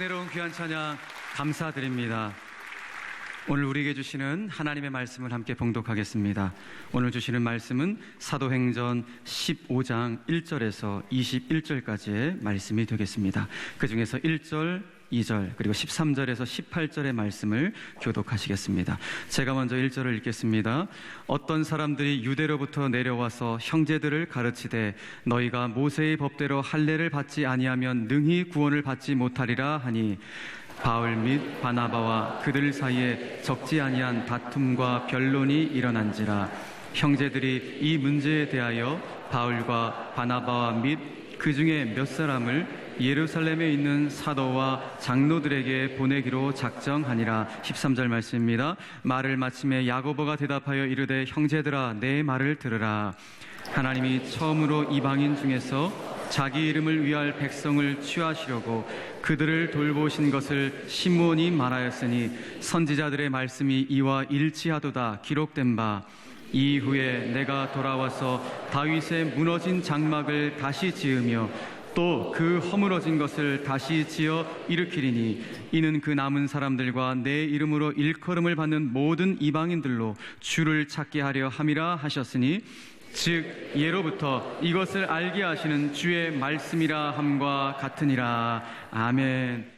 은혜로운 귀한 찬양 감사드립니다. 오늘 우리에게 주시는 하나님의 말씀을 함께 봉독하겠습니다. 오늘 주시는 말씀은 사도행전 15장 1절에서 21절까지의 말씀이 되겠습니다. 그 중에서 1절, 2절 그리고 13절에서 18절의 말씀을 교독하시겠습니다. 제가 먼저 1절을 읽겠습니다. 어떤 사람들이 유대로부터 내려와서 형제들을 가르치되 너희가 모세의 법대로 할례를 받지 아니하면 능히 구원을 받지 못하리라 하니 바울 및 바나바와 그들 사이에 적지 아니한 다툼과 변론이 일어난지라. 형제들이 이 문제에 대하여 바울과 바나바와 및 그 중에 몇 사람을 예루살렘에 있는 사도와 장로들에게 보내기로 작정하니라. 13절 말씀입니다. 말을 마침에 야고보가 대답하여 이르되 형제들아 내 말을 들으라. 하나님이 처음으로 이방인 중에서 자기 이름을 위할 백성을 취하시려고 그들을 돌보신 것을 시므온이 말하였으니 선지자들의 말씀이 이와 일치하도다 기록된 바 이후에 내가 돌아와서 다윗의 무너진 장막을 다시 지으며 또 그 허물어진 것을 다시 지어 일으키리니 이는 그 남은 사람들과 내 이름으로 일컬음을 받는 모든 이방인들로 주를 찾게 하려 함이라 하셨으니 즉 예로부터 이것을 알게 하시는 주의 말씀이라 함과 같으니라. 아멘.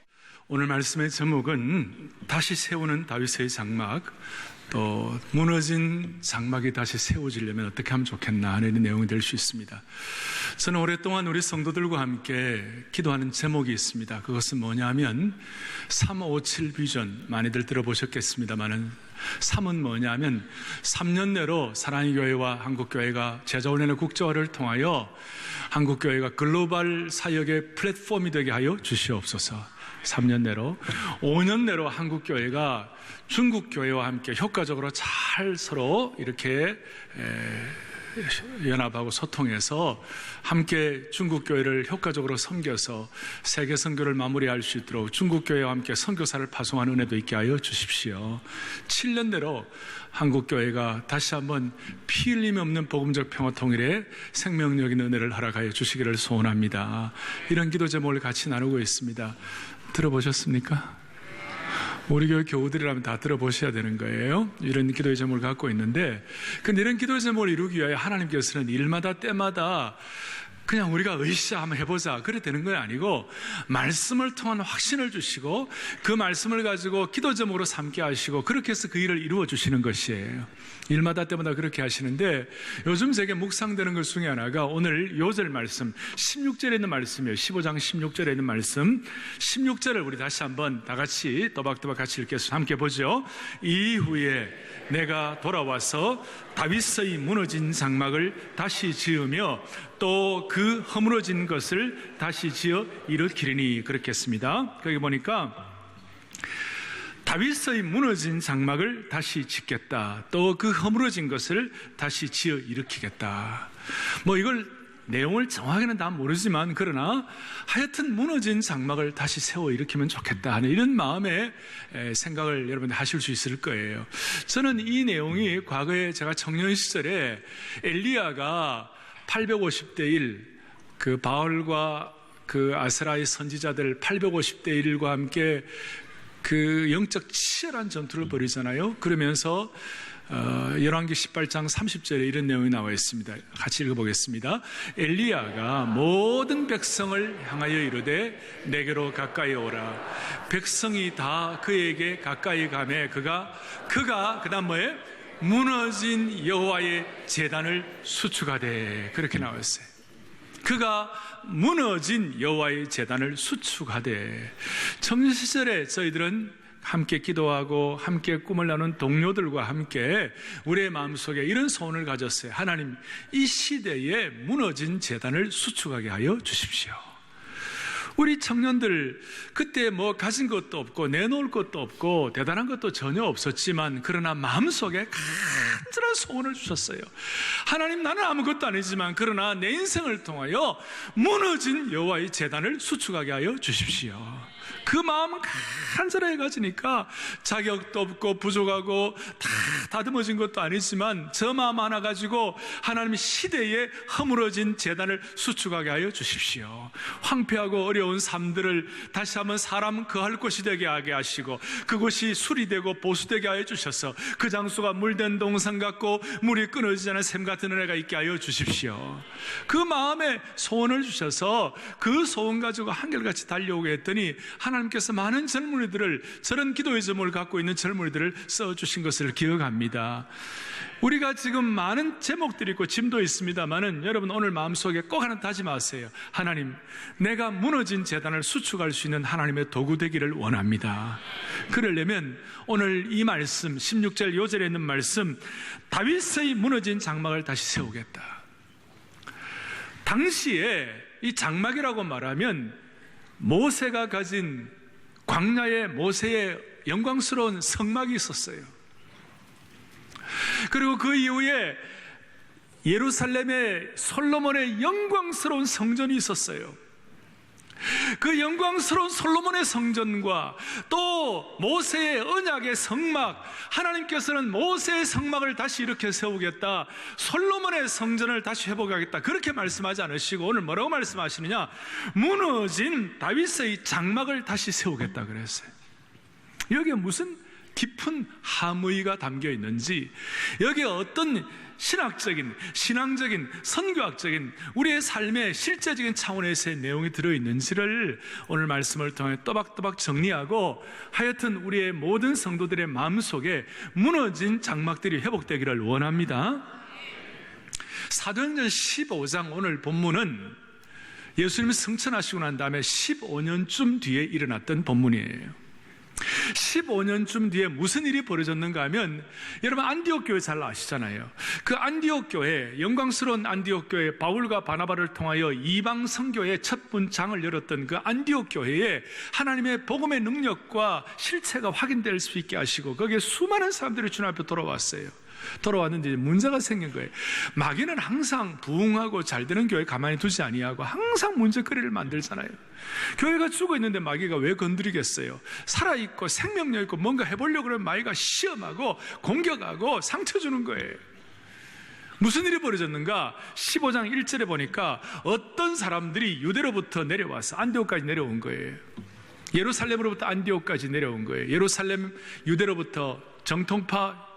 오늘 말씀의 제목은 다시 세우는 다윗의 장막, 또 무너진 장막이 다시 세워지려면 어떻게 하면 좋겠나 하는 내용이 될 수 있습니다. 저는 오랫동안 우리 성도들과 함께 기도하는 제목이 있습니다. 그것은 뭐냐면 357 비전, 많이들 들어보셨겠습니다만은 3은 뭐냐면 3년 내로 사랑의 교회와 한국교회가 제자훈련의 국제화를 통하여 한국교회가 글로벌 사역의 플랫폼이 되게 하여 주시옵소서. 3년 내로, 5년 내로 한국교회가 중국교회와 함께 효과적으로 잘 서로 이렇게 연합하고 소통해서 함께 중국교회를 효과적으로 섬겨서 세계 선교를 마무리할 수 있도록 중국교회와 함께 선교사를 파송하는 은혜도 있게 하여 주십시오. 7년 내로 한국교회가 다시 한번 피 흘림 없는 복음적 평화 통일에 생명력인 은혜를 허락하여 주시기를 소원합니다. 이런 기도 제목을 같이 나누고 있습니다. 들어보셨습니까? 우리 교회 교우들이라면 다 들어보셔야 되는 거예요. 이런 기도의 제목을 갖고 있는데, 근데 이런 기도의 제목을 이루기 위하여 하나님께서는 일마다 때마다 그냥 우리가 으쌰 한번 해보자 그래 되는 건 아니고 말씀을 통한 확신을 주시고 그 말씀을 가지고 기도 제목으로 삼게 하시고 그렇게 해서 그 일을 이루어 주시는 것이에요. 일마다 때마다 그렇게 하시는데 요즘 제게 묵상되는 것 중에 하나가 오늘 요절 말씀 16절에 있는 말씀이에요. 15장 16절에 있는 말씀 16절을 우리 다시 한번 다 같이 또박또박 같이 읽겠습니다. 함께 보죠. 이후에 내가 돌아와서 다윗의 무너진 장막을 다시 지으며 또 그 허물어진 것을 다시 지어 일으키리니 그렇게 했습니다. 거기 보니까 다윗의 무너진 장막을 다시 짓겠다. 또 그 허물어진 것을 다시 지어 일으키겠다. 뭐 이걸 내용을 정확히는 다 모르지만 그러나 하여튼 무너진 장막을 다시 세워 일으키면 좋겠다 하는 이런 마음의 생각을 여러분들 하실 수 있을 거예요. 저는 이 내용이 과거에 제가 청년 시절에 엘리야가 850대 1, 그 바울과 그 아스라의 선지자들 850대 1과 함께 그 영적 치열한 전투를 벌이잖아요. 그러면서 열왕기 18장 30절에 이런 내용이 나와 있습니다. 같이 읽어보겠습니다. 엘리야가 모든 백성을 향하여 이르되 내게로 가까이 오라. 백성이 다 그에게 가까이 가매 그가 그다음 뭐에 무너진 여호와의 제단을 수축하되 그렇게 나왔어요. 그가 무너진 여호와의 제단을 수축하되. 청년 시절에 저희들은 함께 기도하고 함께 꿈을 나눈 동료들과 함께 우리의 마음속에 이런 소원을 가졌어요. 하나님, 이 시대에 무너진 제단을 수축하게 하여 주십시오. 우리 청년들 그때 뭐 가진 것도 없고 내놓을 것도 없고 대단한 것도 전혀 없었지만 그러나 마음속에 간절한 소원을 주셨어요. 하나님, 나는 아무것도 아니지만 그러나 내 인생을 통하여 무너진 여호와의 제단을 수축하게 하여 주십시오. 그 마음 간절해가지니까 자격도 없고 부족하고 다 다듬어진 것도 아니지만 저 마음 하나 가지고 하나님의 시대에 허물어진 재단을 수축하게 하여 주십시오. 황폐하고 어려운 삶들을 다시 한번 사람 거할 곳이 되게 하게 하시고 그곳이 수리되고 보수되게 하여 주셔서 그 장소가 물된 동산 같고 물이 끊어지지 않은 샘 같은 은혜가 있게 하여 주십시오. 그 마음에 소원을 주셔서 그 소원 가지고 한결같이 달려오게 했더니 하나님께서 많은 젊은이들을, 저런 기도의 제목을 갖고 있는 젊은이들을 써주신 것을 기억합니다. 우리가 지금 많은 제목들이 있고 짐도 있습니다만은 여러분 오늘 마음속에 꼭 하나 다짐하세요. 하나님, 내가 무너진 재단을 수축할 수 있는 하나님의 도구 되기를 원합니다. 그러려면 오늘 이 말씀 16절 요절에 있는 말씀, 다윗의 무너진 장막을 다시 세우겠다. 당시에 이 장막이라고 말하면 모세가 가진 광야의 모세의 영광스러운 성막이 있었어요. 그리고 그 이후에 예루살렘에 솔로몬의 영광스러운 성전이 있었어요. 그 영광스러운 솔로몬의 성전과 또 모세의 언약의 성막, 하나님께서는 모세의 성막을 다시 이렇게 세우겠다, 솔로몬의 성전을 다시 회복하겠다, 그렇게 말씀하지 않으시고 오늘 뭐라고 말씀하시느냐, 무너진 다윗의 장막을 다시 세우겠다 그랬어요. 여기에 무슨 깊은 함의가 담겨 있는지, 여기에 어떤 신학적인, 신앙적인, 선교학적인 우리의 삶의 실제적인 차원에서의 내용이 들어있는지를 오늘 말씀을 통해 또박또박 정리하고 하여튼 우리의 모든 성도들의 마음속에 무너진 장막들이 회복되기를 원합니다. 사도행전 15장 오늘 본문은 예수님이 승천하시고 난 다음에 15년쯤 뒤에 일어났던 본문이에요. 15년쯤 뒤에 무슨 일이 벌어졌는가 하면, 여러분 안디옥 교회 잘 아시잖아요. 그 안디옥 교회, 영광스러운 안디옥 교회, 바울과 바나바를 통하여 이방 선교의 첫 문장을 열었던 그 안디옥 교회에 하나님의 복음의 능력과 실체가 확인될 수 있게 하시고 거기에 수많은 사람들이 주님 앞에 돌아왔어요. 돌아왔는데 문제가 생긴 거예요. 마귀는 항상 부흥하고 잘 되는 교회 가만히 두지 아니하고 항상 문제거리를 만들잖아요. 교회가 죽어 있는데 마귀가 왜 건드리겠어요? 살아있고 생명력 있고 뭔가 해보려고 그러면 마귀가 시험하고 공격하고 상처 주는 거예요. 무슨 일이 벌어졌는가? 15장 1절에 보니까 어떤 사람들이 유대로부터 내려와서 안디옥까지 내려온 거예요. 예루살렘으로부터 안디옥까지 내려온 거예요. 예루살렘 유대로부터 정통파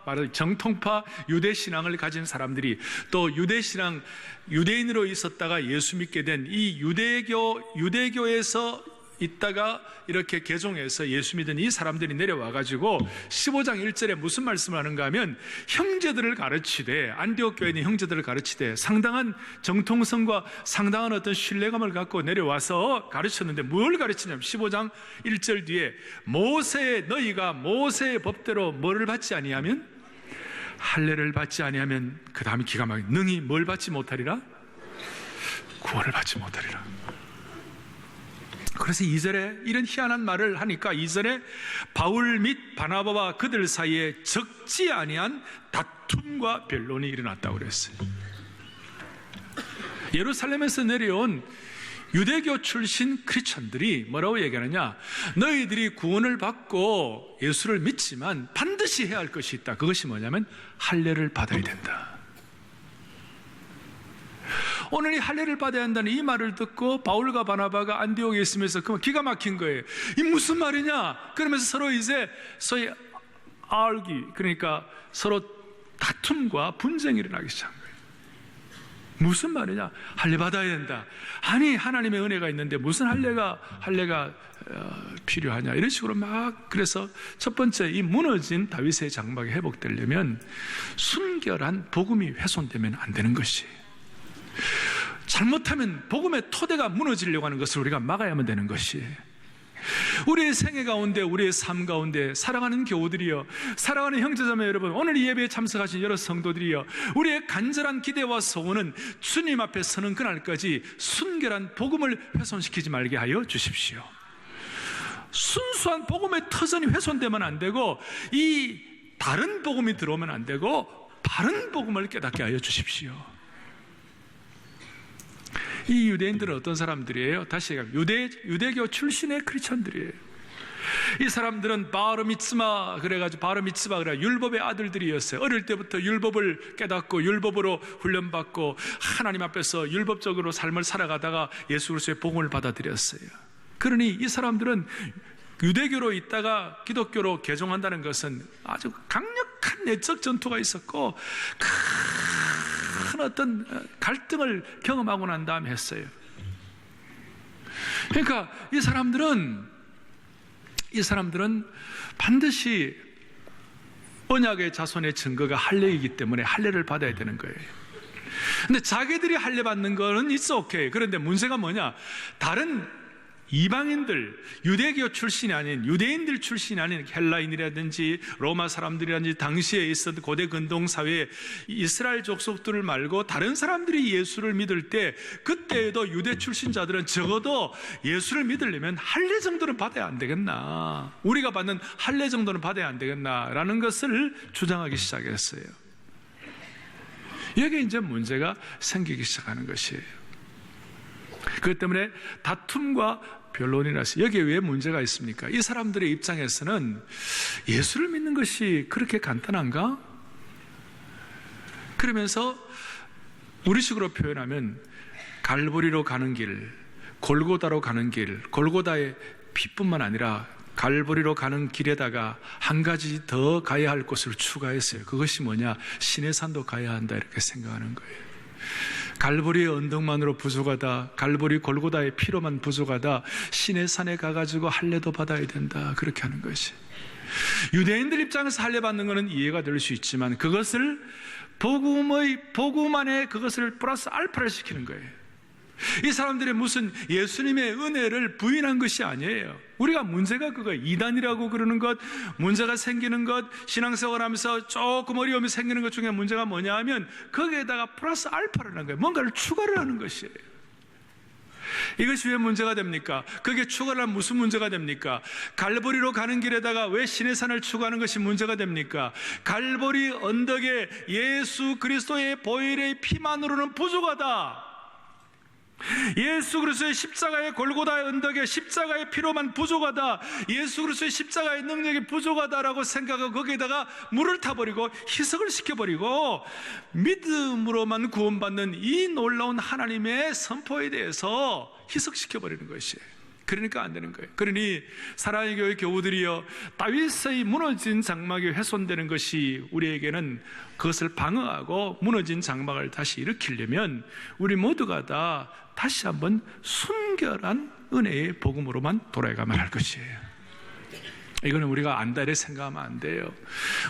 유대 신앙을 가진 사람들이, 또 유대 신앙, 유대인으로 있었다가 예수 믿게 된 이 유대교에서 있다가 이렇게 개종해서 예수 믿은 이 사람들이 내려와 가지고 15장 1절에 무슨 말씀을 하는가 하면, 형제들을 가르치되, 안디옥 교회는 형제들을 가르치되 상당한 정통성과 상당한 어떤 신뢰감을 갖고 내려와서 가르쳤는데, 뭘 가르치냐면 15장 1절 뒤에 너희가 모세의 법대로 뭐를 받지 아니하면, 할례를 받지 아니하면, 그 다음에 기가 막히게 능히 뭘 받지 못하리라? 구원을 받지 못하리라. 그래서 2절에 이런 희한한 말을 하니까 2절에 바울 및 바나바와 그들 사이에 적지 아니한 다툼과 변론이 일어났다고 그랬어요. 예루살렘에서 내려온 유대교 출신 크리스천들이 뭐라고 얘기하느냐, 너희들이 구원을 받고 예수를 믿지만 반드시 해야 할 것이 있다. 그것이 뭐냐면 할례를 받아야 된다. 오늘 이 할례를 받아야 한다는 이 말을 듣고 바울과 바나바가 안디옥에 있으면서 그만 기가 막힌 거예요. 이 무슨 말이냐? 그러면서 서로 이제 소위 그러니까 서로 다툼과 분쟁이 일어나기 시작한 거예요. 무슨 말이냐? 할례 받아야 된다. 아니, 하나님의 은혜가 있는데 무슨 할례가 필요하냐? 이런 식으로 막. 그래서 첫 번째, 이 무너진 다윗의 장막이 회복되려면 순결한 복음이 훼손되면 안 되는 것이, 잘못하면 복음의 토대가 무너지려고 하는 것을 우리가 막아야만 되는 것이, 우리의 생애 가운데, 우리의 삶 가운데 사랑하는 교우들이여, 사랑하는 형제자매 여러분, 오늘 이 예배에 참석하신 여러 성도들이여, 우리의 간절한 기대와 소원은 주님 앞에 서는 그날까지 순결한 복음을 훼손시키지 말게 하여 주십시오. 순수한 복음의 터전이 훼손되면 안 되고, 이 다른 복음이 들어오면 안 되고, 바른 복음을 깨닫게 하여 주십시오. 이 유대인들은 어떤 사람들이에요? 다시 얘기하면 유대교 출신의 크리스천들이에요. 이 사람들은 바르미츠바 그래 율법의 아들들이었어요. 어릴 때부터 율법을 깨닫고 율법으로 훈련받고 하나님 앞에서 율법적으로 삶을 살아가다가 예수 그리스도의 복음을 받아들였어요. 그러니 이 사람들은 유대교로 있다가 기독교로 개종한다는 것은 아주 강력한 내적 전투가 있었고 큰 어떤 갈등을 경험하고 난 다음에 했어요. 그러니까 이 사람들은 반드시 언약의 자손의 증거가 할례이기 때문에 할례를 받아야 되는 거예요. 근데 자기들이 할례 받는 거는 있어 오케이. 그런데 문제가 뭐냐? 다른 이방인들, 유대교 출신이 아닌 유대인들 출신이 아닌 헬라인이라든지 로마 사람들이라든지 당시에 있었던 고대 근동 사회에 이스라엘 족속들을 말고 다른 사람들이 예수를 믿을 때 그때에도 유대 출신자들은 적어도 예수를 믿으려면 할례 정도는 받아야 안 되겠나, 우리가 받는 할례 정도는 받아야 안 되겠나라는 것을 주장하기 시작했어요. 여기에 이제 문제가 생기기 시작하는 것이에요. 그것 때문에 다툼과 변론이 났어요. 여기에 왜 문제가 있습니까? 이 사람들의 입장에서는 예수를 믿는 것이 그렇게 간단한가? 그러면서 우리식으로 표현하면 갈보리로 가는 길, 골고다로 가는 길, 골고다의 빛뿐만 아니라 갈보리로 가는 길에다가 한 가지 더 가야 할 곳을 추가했어요. 그것이 뭐냐? 시내산도 가야 한다, 이렇게 생각하는 거예요. 갈보리의 언덕만으로 부족하다, 갈보리 골고다의 피로만 부족하다, 시내산에 가가지고 할례도 받아야 된다, 그렇게 하는 것이. 유대인들 입장에서 할례 받는 것은 이해가 될 수 있지만 그것을 복음 안에 그것을 플러스 알파를 시키는 거예요. 이 사람들의 무슨 예수님의 은혜를 부인한 것이 아니에요. 우리가 문제가 그거예요. 이단이라고 그러는 것, 문제가 생기는 것, 신앙생활 하면서 조금 어려움이 생기는 것 중에 문제가 뭐냐 하면 거기에다가 플러스 알파를 하는 거예요. 뭔가를 추가를 하는 것이에요. 이것이 왜 문제가 됩니까? 그게 추가를 하면 무슨 문제가 됩니까? 갈보리로 가는 길에다가 왜 시내산을 추가하는 것이 문제가 됩니까? 갈보리 언덕에 예수 그리스도의 보혈의 피만으로는 부족하다. 예수 그리스도의 십자가의 골고다의 언덕에 십자가의 피로만 부족하다, 예수 그리스도의 십자가의 능력이 부족하다라고 생각하고 거기에다가 물을 타버리고 희석을 시켜버리고 믿음으로만 구원받는 이 놀라운 하나님의 선포에 대해서 희석시켜버리는 것이에요. 그러니까 안 되는 거예요. 그러니 사랑의 교회 교우들이여, 다윗의 무너진 장막이 훼손되는 것이 우리에게는 그것을 방어하고 무너진 장막을 다시 일으키려면 우리 모두가 다 다시 한번 순결한 은혜의 복음으로만 돌아가면 할 것이에요. 이거는 우리가 안다 이렇게 생각하면 안 돼요.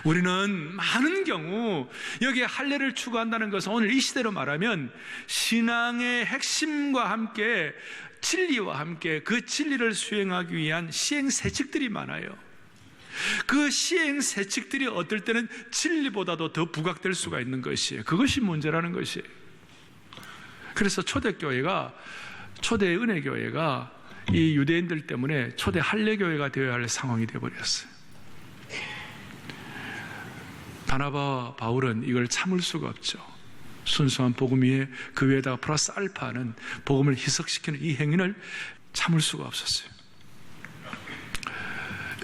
우리는 많은 경우 여기에 할례를 추구한다는 것은 오늘 이 시대로 말하면 신앙의 핵심과 함께 진리와 함께 그 진리를 수행하기 위한 시행세칙들이 많아요. 그 시행세칙들이 어떨 때는 진리보다도 더 부각될 수가 있는 것이에요. 그것이 문제라는 것이에요. 그래서 초대교회가, 초대 은혜교회가 이 유대인들 때문에 초대 할례교회가 되어야 할 상황이 되어버렸어요. 바나바와 바울은 이걸 참을 수가 없죠. 순수한 복음 위에 그 위에다가 플러스 알파는 복음을 희석시키는 이 행위를 참을 수가 없었어요.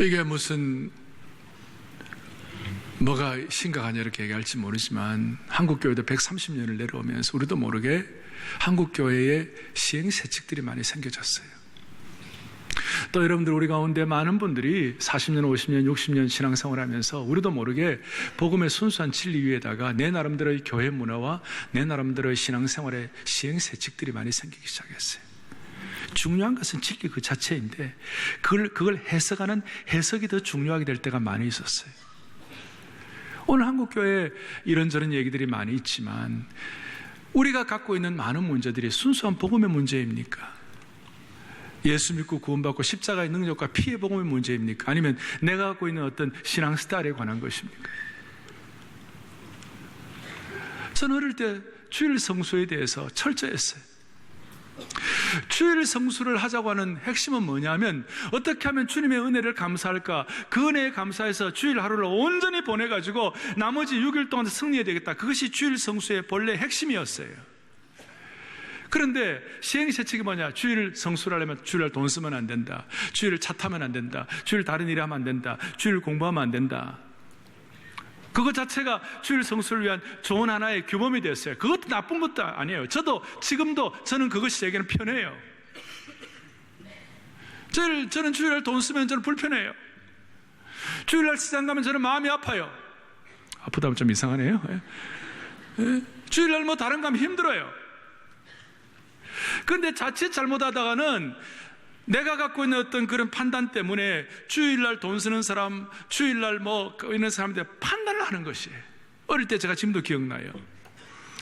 이게 무슨 뭐가 심각하냐 이렇게 얘기할지 모르지만 한국교회도 130년을 내려오면서 우리도 모르게 한국교회에 시행세칙들이 많이 생겨졌어요. 또 여러분들 우리 가운데 많은 분들이 40년, 50년, 60년 신앙생활하면서 우리도 모르게 복음의 순수한 진리 위에다가 내 나름대로의 교회 문화와 내 나름대로의 신앙생활의 시행세칙들이 많이 생기기 시작했어요. 중요한 것은 진리 그 자체인데 그걸 해석하는 해석이 더 중요하게 될 때가 많이 있었어요. 오늘 한국교회에 이런저런 얘기들이 많이 있지만 우리가 갖고 있는 많은 문제들이 순수한 복음의 문제입니까? 예수 믿고 구원받고 십자가의 능력과 피의 복음의 문제입니까? 아니면 내가 갖고 있는 어떤 신앙 스타일에 관한 것입니까? 저는 어릴 때 주일 성수에 대해서 철저했어요. 주일 성수를 하자고 하는 핵심은 뭐냐면 어떻게 하면 주님의 은혜를 감사할까, 그 은혜에 감사해서 주일 하루를 온전히 보내가지고 나머지 6일 동안 승리해야 되겠다. 그것이 주일 성수의 본래 핵심이었어요. 그런데 시행세칙이 뭐냐? 주일 성수를 하려면 주일날 돈 쓰면 안 된다. 주일 차 타면 안 된다. 주일 다른 일 하면 안 된다. 주일 공부하면 안 된다. 그것 자체가 주일 성수를 위한 좋은 하나의 규범이 됐어요. 그것도 나쁜 것도 아니에요. 지금도 저는 그것이 제게는 편해요. 저는 주일날 돈 쓰면 저는 불편해요. 주일날 시장 가면 저는 마음이 아파요. 아프다면 좀 이상하네요. 주일날 뭐 다른 거 하면 힘들어요. 그런데 자칫 잘못하다가는 내가 갖고 있는 어떤 그런 판단 때문에 주일날 돈 쓰는 사람, 주일날 뭐 있는 사람들 판단을 하는 것이. 어릴 때 제가 지금도 기억나요.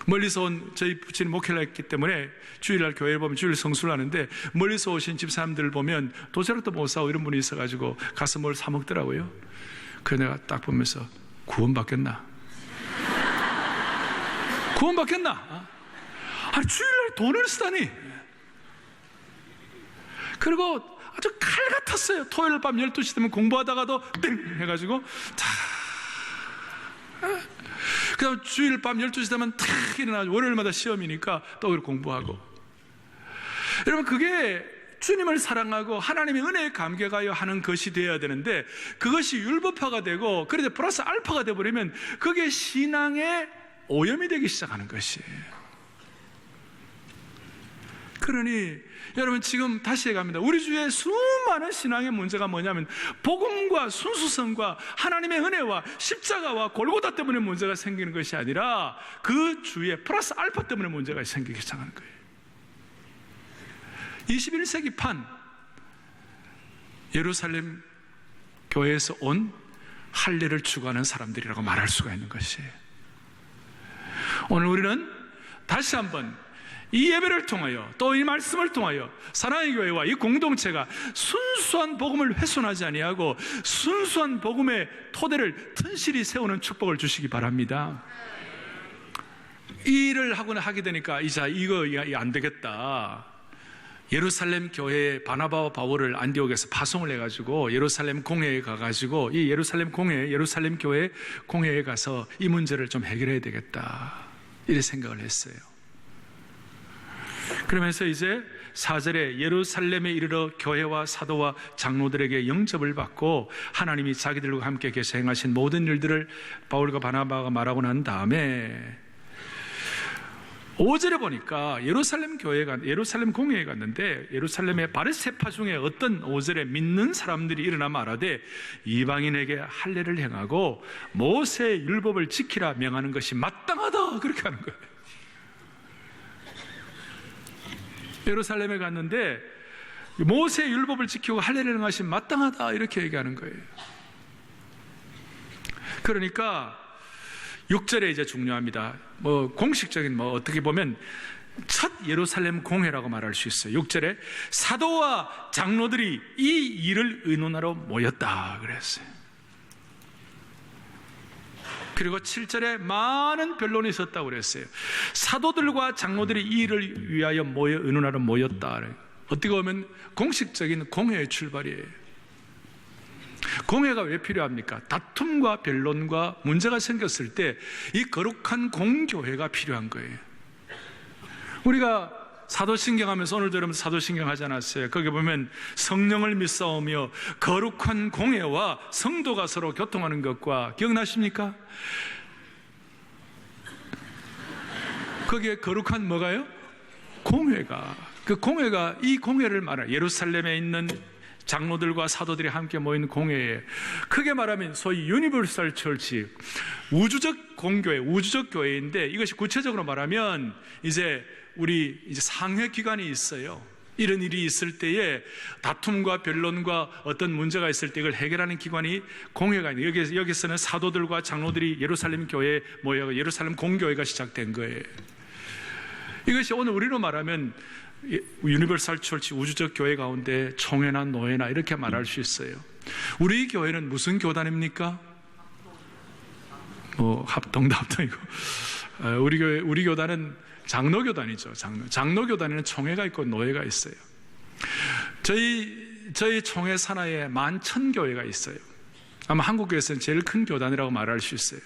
멀리서 온 저희 부친이 목회를 했기 때문에 주일날 교회를 보면 주일 성수를 하는데 멀리서 오신 집사람들을 보면 도시락도 못 사고 이런 분이 있어가지고 가서 뭘 사 먹더라고요. 그래서 내가 딱 보면서 구원받겠나? 구원받겠나? 아니, 주일날 돈을 쓰다니. 그리고 아주 칼 같았어요. 토요일 밤 12시 되면 공부하다가도 띵 해가지고 그다음 주일 밤 12시 되면 탁 일어나서 월요일마다 시험이니까 또 공부하고. 여러분, 그게 주님을 사랑하고 하나님의 은혜에 감격하여 하는 것이 되어야 되는데 그것이 율법화가 되고 그래서 플러스 알파가 되어버리면 그게 신앙의 오염이 되기 시작하는 것이에요. 그러니 여러분, 지금 다시 얘기합니다. 우리 주위에 수많은 신앙의 문제가 뭐냐면 복음과 순수성과 하나님의 은혜와 십자가와 골고다 때문에 문제가 생기는 것이 아니라 그 주위에 플러스 알파 때문에 문제가 생기기 시작하는 거예요. 21세기 판 예루살렘 교회에서 온 할례를 추구하는 사람들이라고 말할 수가 있는 것이에요. 오늘 우리는 다시 한번 이 예배를 통하여 또 이 말씀을 통하여 사랑의 교회와 이 공동체가 순수한 복음을 훼손하지 아니하고 순수한 복음의 토대를 튼실히 세우는 축복을 주시기 바랍니다. 이 일을 하게 되니까 이제 이거 안 되겠다. 예루살렘 교회의 바나바와 바울을 안디옥에서 파송을 해가지고 예루살렘 공회에 가가지고 이 예루살렘 교회 공회에 가서 이 문제를 좀 해결해야 되겠다, 이렇게 생각을 했어요. 그러면서 이제 4절에 예루살렘에 이르러 교회와 사도와 장로들에게 영접을 받고 하나님이 자기들과 함께 계셔 행하신 모든 일들을 바울과 바나바가 말하고 난 다음에 5절에 보니까 예루살렘 공회에 갔는데 예루살렘의 바리새파 중에 어떤 5절에 믿는 사람들이 일어나 말하되 이방인에게 할례를 행하고 모세의 율법을 지키라 명하는 것이 마땅하다, 그렇게 하는 거예요. 예루살렘에 갔는데 모세의 율법을 지키고 할례를 행하신 마땅하다, 이렇게 얘기하는 거예요. 그러니까 6절에 이제 중요합니다. 공식적인 어떻게 보면 첫 예루살렘 공회라고 말할 수 있어요. 6절에 사도와 장로들이 이 일을 의논하러 모였다 그랬어요. 그리고 7절에 많은 변론이 있었다고 그랬어요. 사도들과 장로들이 이 일을 위하여 의논하러 모였다. 어떻게 보면 공식적인 공회의 출발이에요. 공회가 왜 필요합니까? 다툼과 변론과 문제가 생겼을 때 이 거룩한 공교회가 필요한 거예요. 우리가 사도신경 하면서 오늘도 여러분 사도신경 하지 않았어요? 거기 보면 성령을 믿사오며 거룩한 공회와 성도가 서로 교통하는 것과, 기억나십니까? 거기에 거룩한 뭐가요? 공회가. 이 공회를 말해요. 예루살렘에 있는 장로들과 사도들이 함께 모인 공회에, 크게 말하면 소위 유니버설 처치, 우주적 공교회, 우주적 교회인데, 이것이 구체적으로 말하면 이제 우리 상회 기관이 있어요. 이런 일이 있을 때에 다툼과 변론과 어떤 문제가 있을 때 이걸 해결하는 기관이 공회가 있는, 여기서는 사도들과 장로들이 예루살렘 교회에 모여 예루살렘 공교회가 시작된 거예요. 이것이 오늘 우리로 말하면 유니버설 철치, 우주적 교회 가운데 총회나 노회나 이렇게 말할 수 있어요. 우리 교회는 무슨 교단입니까? 합동도 합동이고, 우리 교단은 장로교단이죠. 장로교단에는 총회가 있고 노회가 있어요. 저희 총회 산하에 11,000교회가 있어요. 아마 한국교회에서는 제일 큰 교단이라고 말할 수 있어요.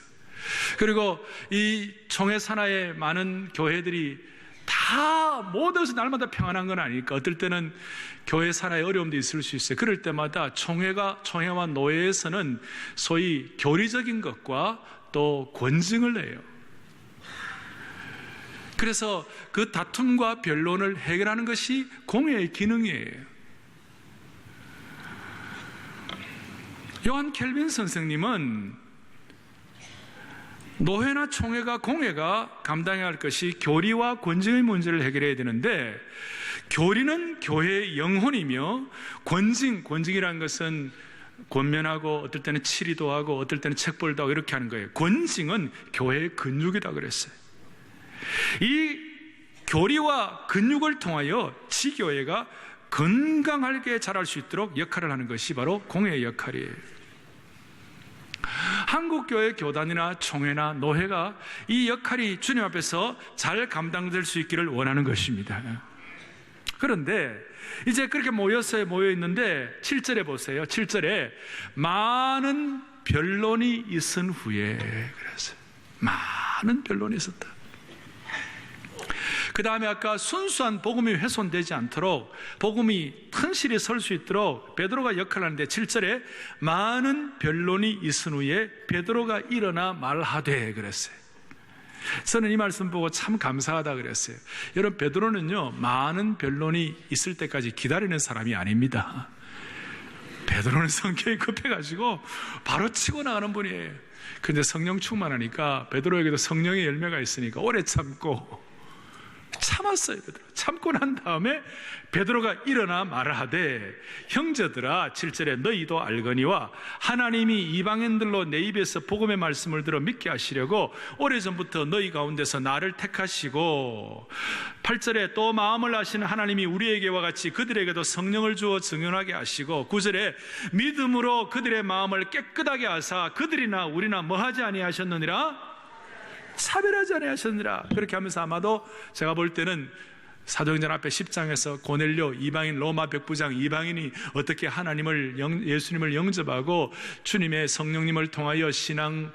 그리고 이 총회 산하에 많은 교회들이 다 다 모든 것이 날마다 평안한 건 아니니까 어떨 때는 교회 산하에 어려움도 있을 수 있어요. 그럴 때마다 총회와 노회에서는 소위 교리적인 것과 또 권징을 해요. 그래서 그 다툼과 변론을 해결하는 것이 공회의 기능이에요. 요한 켈빈 선생님은 노회나 총회가 공회가 감당해야 할 것이 교리와 권징의 문제를 해결해야 되는데, 교리는 교회의 영혼이며 권징이라는 것은 권면하고 어떨 때는 치리도 하고 어떨 때는 책벌도 하고 이렇게 하는 거예요. 권징은 교회의 근육이다 그랬어요. 이 교리와 근육을 통하여 지교회가 건강하게 자랄 수 있도록 역할을 하는 것이 바로 공회의 역할이에요. 한국교회 교단이나 총회나 노회가 이 역할이 주님 앞에서 잘 감당될 수 있기를 원하는 것입니다. 그런데 이제 그렇게 모여 있는데 7절에 보세요. 7절에 많은 변론이 있은 후에, 그래서 많은 변론이 있었다. 그 다음에 아까 순수한 복음이 훼손되지 않도록, 복음이 튼실히 설 수 있도록 베드로가 역할을 하는데 7절에 많은 변론이 있은 후에 베드로가 일어나 말하되 그랬어요. 저는 이 말씀 보고 참 감사하다 그랬어요. 여러분, 베드로는요, 많은 변론이 있을 때까지 기다리는 사람이 아닙니다. 베드로는 성격이 급해가지고 바로 치고 나가는 분이에요. 근데 성령 충만하니까 베드로에게도 성령의 열매가 있으니까 오래 참았어요. 베드로 참고 난 다음에 베드로가 일어나 말하되, 형제들아, 7절에 너희도 알거니와 하나님이 이방인들로 내 입에서 복음의 말씀을 들어 믿게 하시려고 오래전부터 너희 가운데서 나를 택하시고, 8절에 또 마음을 아시는 하나님이 우리에게와 같이 그들에게도 성령을 주어 증언하게 하시고, 9절에 믿음으로 그들의 마음을 깨끗하게 하사 그들이나 우리나 뭐하지 아니하셨느니라, 차별하지 아니하셨느니라. 그렇게 하면서 아마도 제가 볼 때는 사도행전 앞에 10장에서 고넬료 이방인 로마 백부장 이방인이 어떻게 예수님을 영접하고 주님의 성령님을 통하여 신앙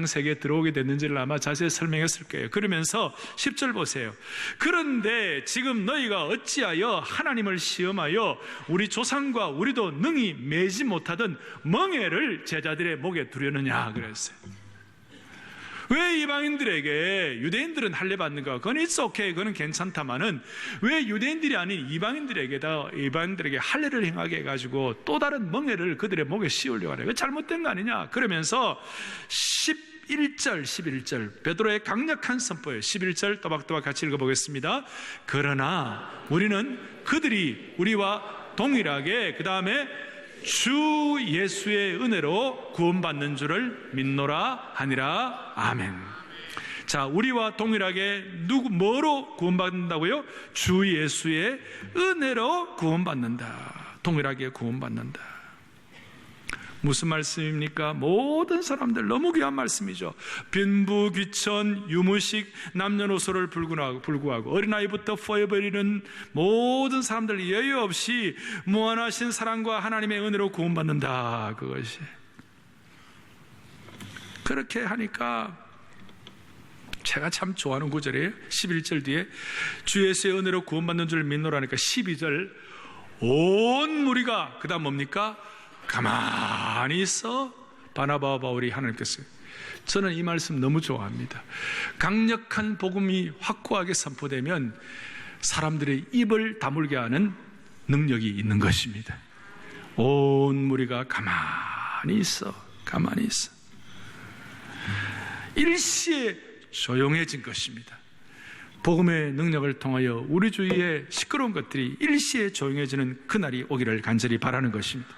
세계에 들어오게 됐는지를 아마 자세히 설명했을 거예요. 그러면서 10절 보세요. 그런데 지금 너희가 어찌하여 하나님을 시험하여 우리 조상과 우리도 능히 매지 못하던 멍에를 제자들의 목에 두려느냐 그랬어요. 왜 이방인들에게, 유대인들은 할례 받는가? 그건 it's okay, 그건 괜찮다마는 왜 유대인들이 아닌 이방인들에게 할례를 행하게 해가지고 또 다른 멍에를 그들의 목에 씌우려고 하냐? 왜 잘못된 거 아니냐? 그러면서 11절 베드로의 강력한 선포예요. 11절 또박또박 같이 읽어보겠습니다. 그러나 우리는 그들이 우리와 동일하게 그 다음에 주 예수의 은혜로 구원받는 줄을 믿노라 하니라. 아멘. 자, 우리와 동일하게 뭐로 구원받는다고요? 주 예수의 은혜로 구원받는다. 동일하게 구원받는다. 무슨 말씀입니까? 모든 사람들 너무 귀한 말씀이죠. 빈부, 귀천, 유무식, 남녀노소를 불구하고 어린아이부터 포에버 이르는 모든 사람들 여유 없이 무한하신 사랑과 하나님의 은혜로 구원받는다. 그것이 그렇게 하니까 제가 참 좋아하는 구절이에요. 11절 뒤에 주 예수의 은혜로 구원받는 줄 믿노라니까 12절 온 무리가 그 다음 뭡니까? 가만히 있어 바나바와 바울이 하나님께서, 저는 이 말씀 너무 좋아합니다. 강력한 복음이 확고하게 선포되면 사람들의 입을 다물게 하는 능력이 있는 것입니다. 온 무리가 가만히 있어 일시에 조용해진 것입니다. 복음의 능력을 통하여 우리 주위의 시끄러운 것들이 일시에 조용해지는 그날이 오기를 간절히 바라는 것입니다.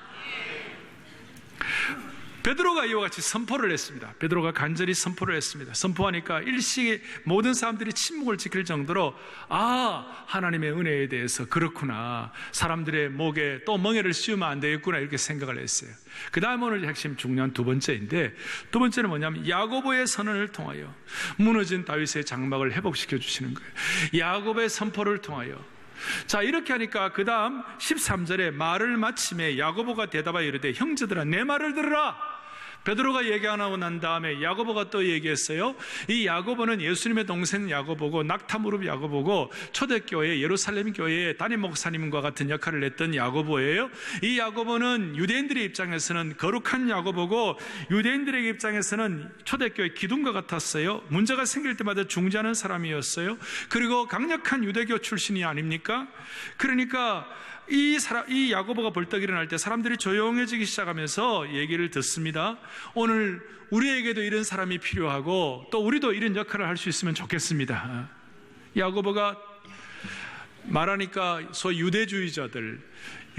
베드로가 이와 같이 선포를 했습니다. 베드로가 간절히 선포를 했습니다. 선포하니까 일시에 모든 사람들이 침묵을 지킬 정도로 하나님의 은혜에 대해서 그렇구나, 사람들의 목에 또 멍에를 씌우면 안 되겠구나 이렇게 생각을 했어요. 그 다음 오늘 핵심 중요한 두 번째인데, 두 번째는 뭐냐면 야고보의 선언을 통하여 무너진 다윗의 장막을 회복시켜 주시는 거예요. 야고보의 선포를 통하여. 자, 이렇게 하니까 그 다음 13절에 말을 마침에 야고보가 대답하여 이르되 형제들아 내 말을 들으라. 베드로가 얘기하고 난 다음에 야고보가 또 얘기했어요. 이 야고보는 예수님의 동생 야고보고 낙타무릎 야고보고 초대교회 예루살렘 교회의 담임 목사님과 같은 역할을 했던 야고보예요. 이 야고보는 유대인들의 입장에서는 거룩한 야고보고 유대인들의 입장에서는 초대교회 기둥과 같았어요. 문제가 생길 때마다 중재하는 사람이었어요. 그리고 강력한 유대교 출신이 아닙니까? 그러니까 이 야고보가 벌떡 일어날 때 사람들이 조용해지기 시작하면서 얘기를 듣습니다. 오늘 우리에게도 이런 사람이 필요하고 또 우리도 이런 역할을 할 수 있으면 좋겠습니다. 야고보가 말하니까 소위 유대주의자들,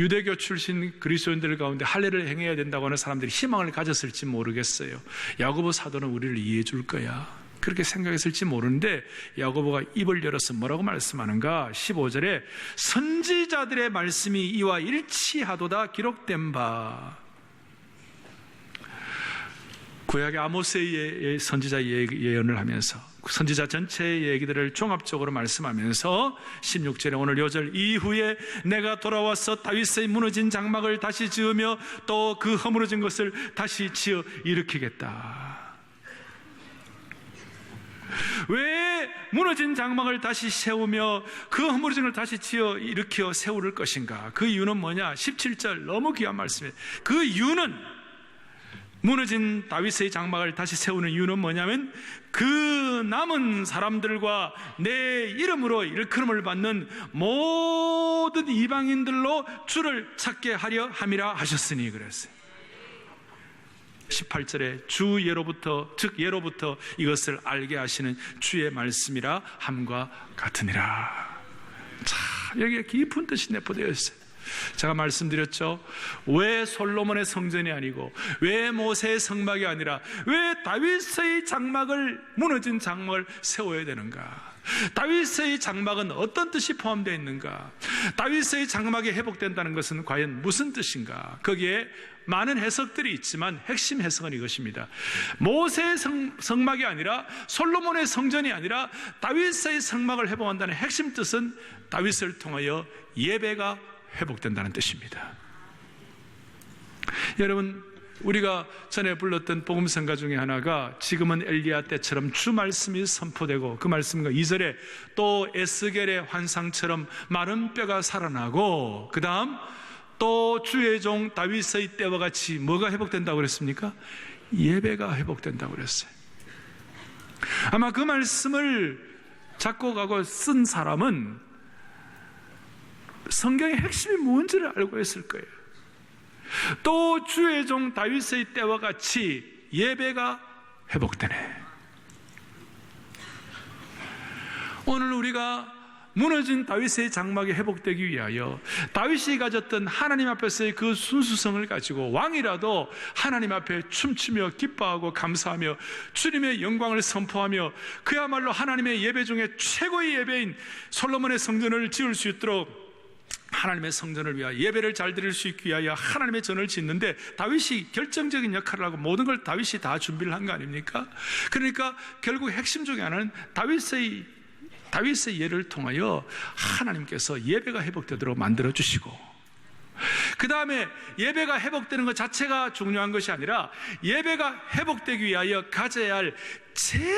유대교 출신 그리스도인들 가운데 할례를 행해야 된다고 하는 사람들이 희망을 가졌을지 모르겠어요. 야고보 사도는 우리를 이해해 줄 거야, 그렇게 생각했을지 모르는데 야고보가 입을 열어서 뭐라고 말씀하는가? 15절에 선지자들의 말씀이 이와 일치하도다 기록된 바. 구약의 아모스의 선지자 예언을 하면서 선지자 전체의 얘기들을 종합적으로 말씀하면서 16절에 오늘 요절 이후에 내가 돌아와서 다윗의 무너진 장막을 다시 지으며 또 그 허물어진 것을 다시 지어 일으키겠다. 왜 무너진 장막을 다시 세우며 그 허물어진 걸 다시 지어 일으켜 세울 것인가? 그 이유는 뭐냐? 17절 너무 귀한 말씀이에요. 그 이유는, 무너진 다윗의 장막을 다시 세우는 이유는 뭐냐면 그 남은 사람들과 내 이름으로 일컬음을 받는 모든 이방인들로 주를 찾게 하려 함이라 하셨으니 그랬어요. 18절에 주 예로부터, 즉 예로부터 이것을 알게 하시는 주의 말씀이라 함과 같으니라. 자, 여기에 깊은 뜻이 내포되어 있어요. 제가 말씀드렸죠. 왜 솔로몬의 성전이 아니고 왜 모세의 성막이 아니라 왜 다윗의 장막을, 무너진 장막을 세워야 되는가? 다윗의 장막은 어떤 뜻이 포함되어 있는가? 다윗의 장막이 회복된다는 것은 과연 무슨 뜻인가? 거기에 많은 해석들이 있지만 핵심 해석은 이것입니다. 모세의 성막이 아니라 솔로몬의 성전이 아니라 다윗의 성막을 회복한다는 핵심 뜻은 다윗을 통하여 예배가 회복된다는 뜻입니다. 여러분, 우리가 전에 불렀던 복음성가 중에 하나가 지금은 엘리야 때처럼 주 말씀이 선포되고, 그 말씀과 2절에 또 에스겔의 환상처럼 마른 뼈가 살아나고, 그 다음 또 주의 종 다윗의 때와 같이 뭐가 회복된다고 그랬습니까? 예배가 회복된다고 그랬어요. 아마 그 말씀을 작곡하고 쓴 사람은 성경의 핵심이 뭔지를 알고 있을 거예요. 또 주의 종 다윗의 때와 같이 예배가 회복되네. 오늘 우리가 무너진 다윗의 장막이 회복되기 위하여 다윗이 가졌던 하나님 앞에서의 그 순수성을 가지고 왕이라도 하나님 앞에 춤추며 기뻐하고 감사하며 주님의 영광을 선포하며 그야말로 하나님의 예배 중에 최고의 예배인 솔로몬의 성전을 지을 수 있도록 하나님의 성전을 위하여 예배를 잘 드릴 수 있기 위하여 하나님의 전을 짓는데 다윗이 결정적인 역할을 하고 모든 걸 다윗이 다 준비를 한 거 아닙니까? 그러니까 결국 핵심 중에 하나는 다윗의 예를 통하여 하나님께서 예배가 회복되도록 만들어주시고, 그 다음에 예배가 회복되는 것 자체가 중요한 것이 아니라 예배가 회복되기 위하여 가져야 할 제일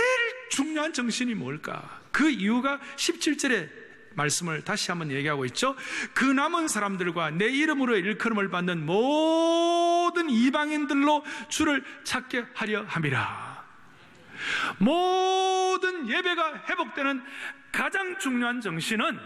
중요한 정신이 뭘까? 그 이유가 17절에 말씀을 다시 한번 얘기하고 있죠. 그 남은 사람들과 내 이름으로 일컬음을 받는 모든 이방인들로 주를 찾게 하려 함이라. 모든 예배가 회복되는 가장 중요한 정신은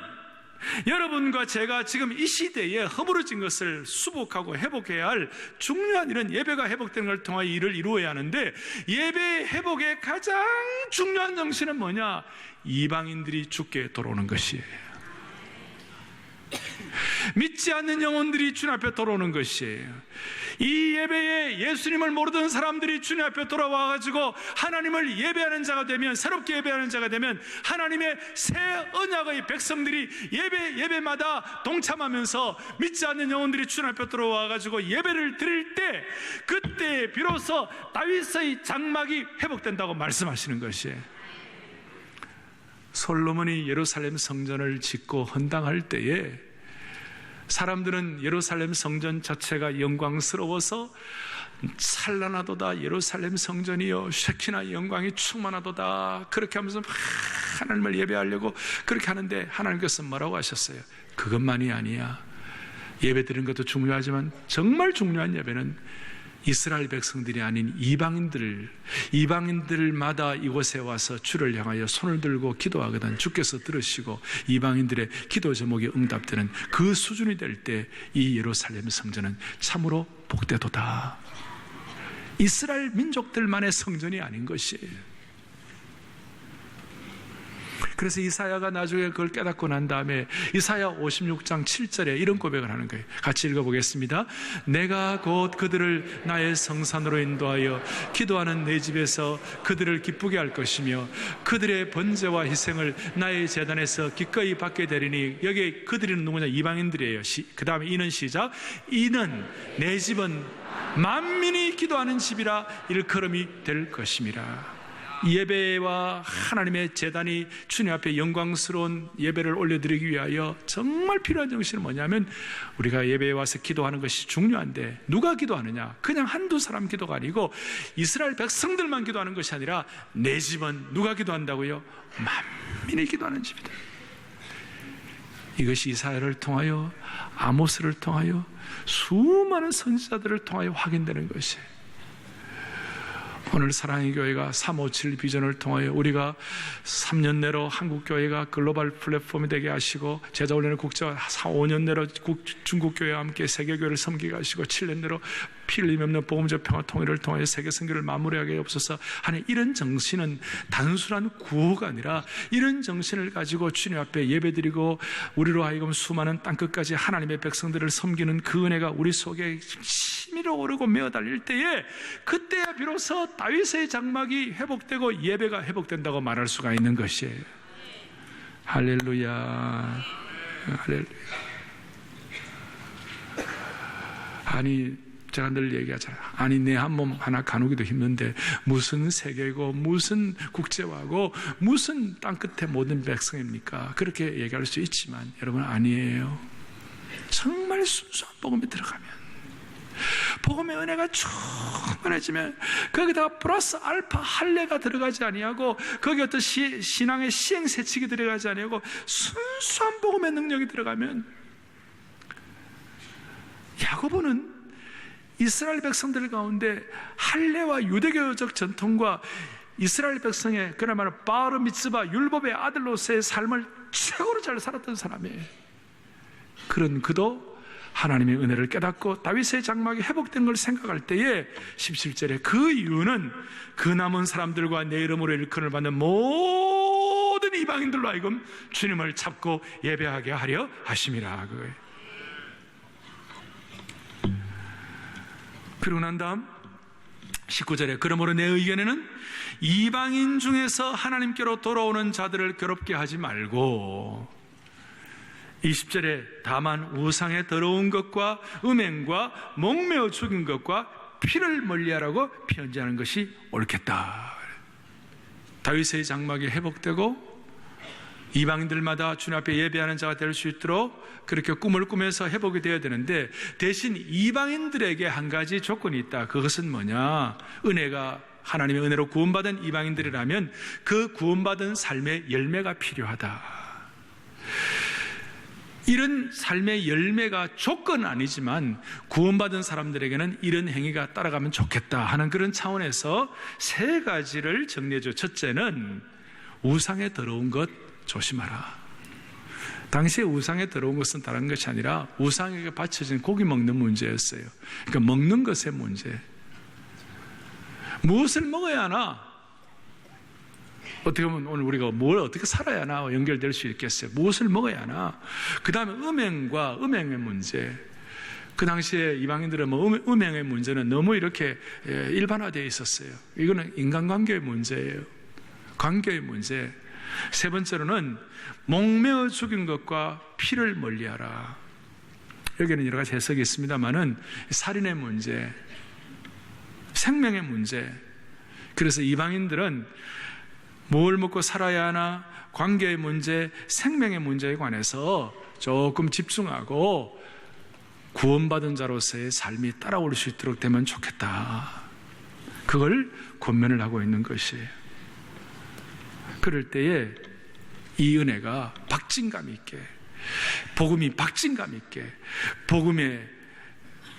여러분과 제가 지금 이 시대에 허물어진 것을 수복하고 회복해야 할 중요한 일은 예배가 회복되는 걸 통하여 일을 이루어야 하는데, 예배 회복의 가장 중요한 정신은 뭐냐? 이방인들이 주께 돌아오는 것이에요. 믿지 않는 영혼들이 주님 앞에 돌아오는 것이에요. 이 예배에 예수님을 모르던 사람들이 주님 앞에 돌아와가지고 하나님을 예배하는 자가 되면, 새롭게 예배하는 자가 되면 하나님의 새 언약의 백성들이 예배마다 동참하면서 믿지 않는 영혼들이 주님 앞에 돌아와가지고 예배를 드릴 때, 그때 비로소 다윗의 장막이 회복된다고 말씀하시는 것이에요. 솔로몬이 예루살렘 성전을 짓고 헌당할 때에 사람들은 예루살렘 성전 자체가 영광스러워서 찬란하도다 예루살렘 성전이여 쉐키나 영광이 충만하도다. 그렇게 하면서 막 하나님을 예배하려고 그렇게 하는데 하나님께서 뭐라고 하셨어요? 그것만이 아니야. 예배 드리는 것도 중요하지만 정말 중요한 예배는 이스라엘 백성들이 아닌 이방인들마다 이곳에 와서 주를 향하여 손을 들고 기도하거든 주께서 들으시고 이방인들의 기도 제목이 응답되는 그 수준이 될 때 이 예루살렘 성전은 참으로 복되도다. 이스라엘 민족들만의 성전이 아닌 것이에요. 그래서 이사야가 나중에 그걸 깨닫고 난 다음에 이사야 56장 7절에 이런 고백을 하는 거예요. 같이 읽어보겠습니다. 내가 곧 그들을 나의 성산으로 인도하여 기도하는 내 집에서 그들을 기쁘게 할 것이며 그들의 번제와 희생을 나의 제단에서 기꺼이 받게 되리니, 여기 그들은 누구냐? 이방인들이에요. 그 다음에 이는 시작. 이는 내 집은 만민이 기도하는 집이라 일컬음이 될 것임이라. 예배와 하나님의 제단이 주님 앞에 영광스러운 예배를 올려드리기 위하여 정말 필요한 정신은 뭐냐면, 우리가 예배에 와서 기도하는 것이 중요한데 누가 기도하느냐? 그냥 한두 사람 기도가 아니고 이스라엘 백성들만 기도하는 것이 아니라 내 집은 누가 기도한다고요? 만민이 기도하는 집이다. 이것이 이사야를 통하여, 아모스를 통하여, 수많은 선지자들을 통하여 확인되는 것이에요. 오늘 사랑의 교회가 357 비전을 통하여 우리가 3년 내로 한국교회가 글로벌 플랫폼이 되게 하시고, 제자 훈련의 국제화 5년 내로 중국교회와 함께 세계교회를 섬기게 하시고, 7년 내로 피 흘림 없는 복음적 평화 통일을 통하여 세계 선교를 마무리하게 없어서 하는 이런 정신은 단순한 구호가 아니라, 이런 정신을 가지고 주님 앞에 예배드리고 우리로 하여금 수많은 땅끝까지 하나님의 백성들을 섬기는 그 은혜가 우리 속에 치밀어 오르고 메어달릴 때에, 그때야 비로소 다윗의 장막이 회복되고 예배가 회복된다고 말할 수가 있는 것이에요. 할렐루야, 할렐루야. 아니, 제가 늘 얘기하잖아요. 아니, 내 한 몸 하나 가누기도 힘든데 무슨 세계고 무슨 국제화고 무슨 땅끝의 모든 백성입니까? 그렇게 얘기할 수 있지만 여러분, 아니에요. 정말 순수한 복음에 들어가면, 복음의 은혜가 충만해지면 거기다가 플러스 알파 할례가 들어가지 아니하고, 거기 어떤 신앙의 시행세칙이 들어가지 아니하고 순수한 복음의 능력이 들어가면, 야고보는 이스라엘 백성들 가운데 할례와 유대교적 전통과 이스라엘 백성의 그야말로 바르 미츠바 율법의 아들로서의 삶을 최고로 잘 살았던 사람이에요. 그런 그도 하나님의 은혜를 깨닫고 다윗의 장막이 회복된 걸 생각할 때에 17절에 그 이유는 그 남은 사람들과 내 이름으로 일컬음을 받는 모든 이방인들로 하여금 주님을 찾고 예배하게 하려 하심이라. 그거예요. 그러고 난 다음 19절에 그러므로 내 의견에는 이방인 중에서 하나님께로 돌아오는 자들을 괴롭게 하지 말고, 20절에 다만 우상의 더러운 것과 음행과 목매어 죽인 것과 피를 멀리하라고 편지하는 것이 옳겠다. 다윗의 장막이 회복되고 이방인들마다 주님 앞에 예배하는 자가 될 수 있도록 그렇게 꿈을 꾸면서 회복이 되어야 되는데, 대신 이방인들에게 한 가지 조건이 있다. 그것은 뭐냐? 하나님의 은혜로 구원받은 이방인들이라면 그 구원받은 삶의 열매가 필요하다. 이런 삶의 열매가 조건은 아니지만 구원받은 사람들에게는 이런 행위가 따라가면 좋겠다 하는 그런 차원에서 세 가지를 정리해줘. 첫째는 우상에 더러운 것 조심하라. 당시에 우상에 들어온 것은 다른 것이 아니라 우상에게 바쳐진 고기 먹는 문제였어요. 그러니까 먹는 것의 문제. 무엇을 먹어야 하나? 어떻게 보면 오늘 우리가 뭘 어떻게 살아야 하나 연결될 수 있겠어요. 무엇을 먹어야 하나? 그 다음에 음행과 음행의 문제. 그 당시에 이방인들은 음행의 문제는 너무 이렇게 일반화되어 있었어요. 이거는 인간관계의 문제예요. 관계의 문제. 세 번째로는 목매어 죽인 것과 피를 멀리하라. 여기는 여러 가지 해석이 있습니다만은 살인의 문제, 생명의 문제. 그래서 이방인들은 뭘 먹고 살아야 하나, 관계의 문제, 생명의 문제에 관해서 조금 집중하고 구원받은 자로서의 삶이 따라올 수 있도록 되면 좋겠다. 그걸 권면을 하고 있는 것이에요. 그럴 때에 이 은혜가 박진감 있게, 복음이 박진감 있게,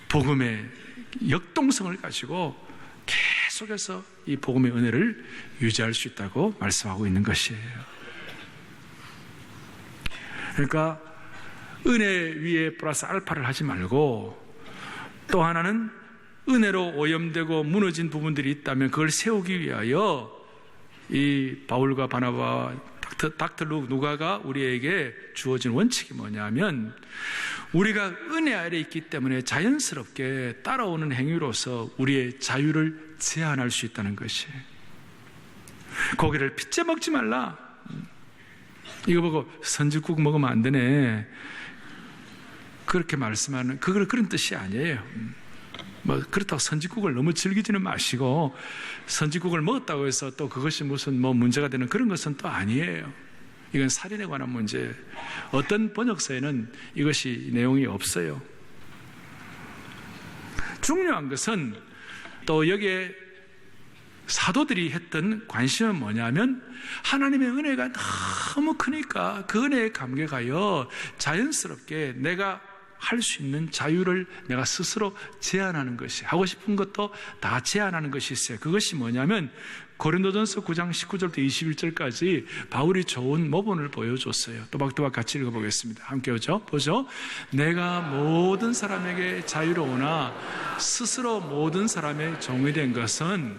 복음의 역동성을 가지고 계속해서 이 복음의 은혜를 유지할 수 있다고 말씀하고 있는 것이에요. 그러니까 은혜 위에 플러스 알파를 하지 말고, 또 하나는 은혜로 오염되고 무너진 부분들이 있다면 그걸 세우기 위하여 이 바울과 바나바와 닥터 누가가 우리에게 주어진 원칙이 뭐냐면, 우리가 은혜 아래 있기 때문에 자연스럽게 따라오는 행위로서 우리의 자유를 제한할 수 있다는 것이. 고기를 핏째 먹지 말라. 이거 보고 선지국 먹으면 안 되네, 그렇게 말씀하는, 그런 뜻이 아니에요. 그렇다고 선지국을 너무 즐기지는 마시고, 선지국을 먹었다고 해서 또 그것이 무슨 문제가 되는 그런 것은 또 아니에요. 이건 살인에 관한 문제. 어떤 번역서에는 이것이 내용이 없어요. 중요한 것은 또 여기에 사도들이 했던 관심은 뭐냐면, 하나님의 은혜가 너무 크니까 그 은혜에 감격하여 자연스럽게 내가 할 수 있는 자유를 내가 스스로 제한하는 것이, 하고 싶은 것도 다 제한하는 것이 있어요. 그것이 뭐냐면 고린도전서 9장 19절부터 21절까지 바울이 좋은 모본을 보여줬어요. 또박또박 같이 읽어보겠습니다. 함께 보죠. 내가 모든 사람에게 자유로우나 스스로 모든 사람의 종이 된 것은,